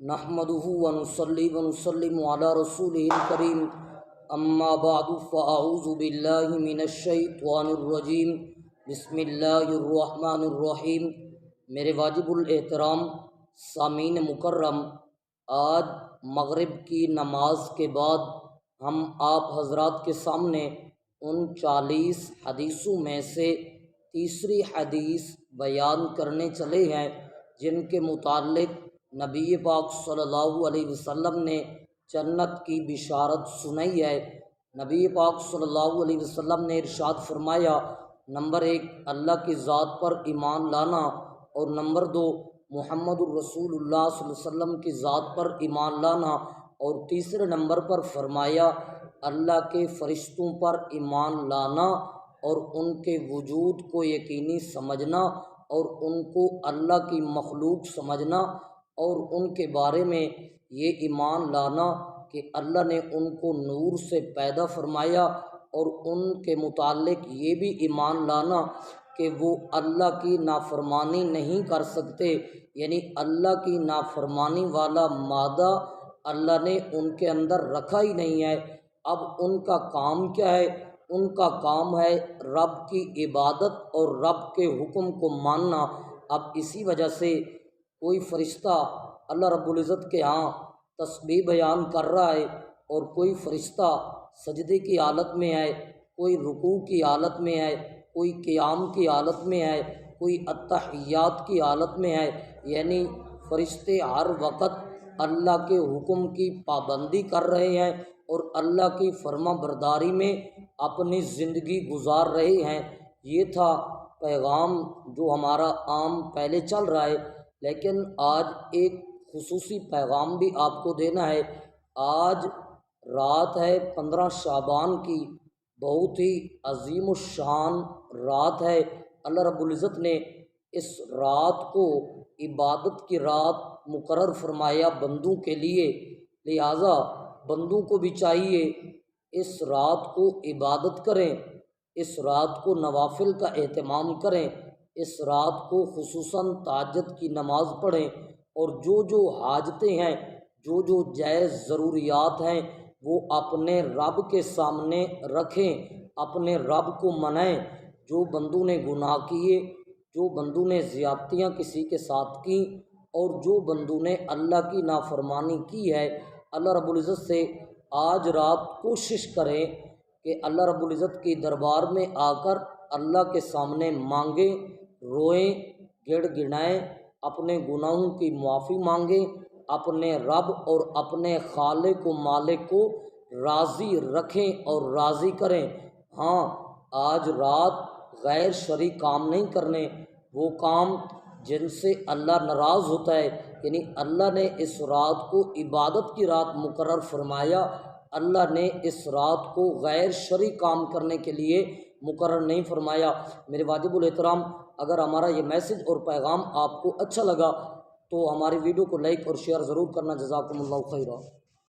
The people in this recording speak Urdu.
نحمده ونصلي ونسلم على رسوله الكريم اما بعد فاعوذ بالله من الشیطان الرجیم بسم اللہ الرحمن الرحیم۔ میرے واجب الاحترام سامعین مکرم، آج مغرب کی نماز کے بعد ہم آپ حضرات کے سامنے ان 40 حدیثوں میں سے تیسری حدیث بیان کرنے چلے ہیں جن کے متعلق نبی پاک صلی اللہ علیہ وسلم نے جنت کی بشارت سنائی ہے۔ نبی پاک صلی اللہ علیہ وسلم نے ارشاد فرمایا، نمبر 1 اللہ کی ذات پر ایمان لانا، اور نمبر 2 محمد الرسول اللہ صلی اللہ علیہ وسلم کی ذات پر ایمان لانا، اور تیسرے نمبر پر فرمایا اللہ کے فرشتوں پر ایمان لانا اور ان کے وجود کو یقینی سمجھنا اور ان کو اللہ کی مخلوق سمجھنا، اور ان کے بارے میں یہ ایمان لانا کہ اللہ نے ان کو نور سے پیدا فرمایا، اور ان کے متعلق یہ بھی ایمان لانا کہ وہ اللہ کی نافرمانی نہیں کر سکتے، یعنی اللہ کی نافرمانی والا مادہ اللہ نے ان کے اندر رکھا ہی نہیں ہے۔ اب ان کا کام کیا ہے؟ ان کا کام ہے رب کی عبادت اور رب کے حکم کو ماننا۔ اب اسی وجہ سے کوئی فرشتہ اللہ رب العزت کے ہاں تسبیح بیان کر رہا ہے، اور کوئی فرشتہ سجدے کی حالت میں ہے، کوئی رکوع کی حالت میں ہے، کوئی قیام کی حالت میں ہے، کوئی التحیات کی حالت میں ہے، یعنی فرشتے ہر وقت اللہ کے حکم کی پابندی کر رہے ہیں اور اللہ کی فرما برداری میں اپنی زندگی گزار رہے ہیں۔ یہ تھا پیغام جو ہمارا عام پہلے چل رہا ہے، لیکن آج ایک خصوصی پیغام بھی آپ کو دینا ہے۔ آج رات ہے 15 شعبان کی، بہت ہی عظیم الشان رات ہے۔ اللہ رب العزت نے اس رات کو عبادت کی رات مقرر فرمایا بندوں کے لیے، لہٰذا بندوں کو بھی چاہیے اس رات کو عبادت کریں، اس رات کو نوافل کا اہتمام کریں، اس رات کو خصوصاً تہجد کی نماز پڑھیں، اور جو حاجتیں ہیں، جو جائز ضروریات ہیں وہ اپنے رب کے سامنے رکھیں، اپنے رب کو منائیں۔ جو بندوں نے گناہ کیے، جو بندوں نے زیادتیاں کسی کے ساتھ کیں، اور جو بندوں نے اللہ کی نافرمانی کی ہے، اللہ رب العزت سے آج رات کوشش کریں کہ اللہ رب العزت کی دربار میں آ کر اللہ کے سامنے مانگیں، روئیں، گڑ گڑائیں، اپنے گناہوں کی معافی مانگیں، اپنے رب اور اپنے خالق و مالک کو راضی رکھیں اور راضی کریں۔ ہاں، آج رات غیر شرعی کام نہیں کرنے، وہ کام جن سے اللہ ناراض ہوتا ہے، یعنی اللہ نے اس رات کو عبادت کی رات مقرر فرمایا، اللہ نے اس رات کو غیر شرعی کام کرنے کے لیے مقرر نہیں فرمایا۔ میرے واجب الاحترام، اگر ہمارا یہ میسج اور پیغام آپ کو اچھا لگا تو ہماری ویڈیو کو لائک اور شیئر ضرور کرنا۔ جزاکم اللہ خیرہ۔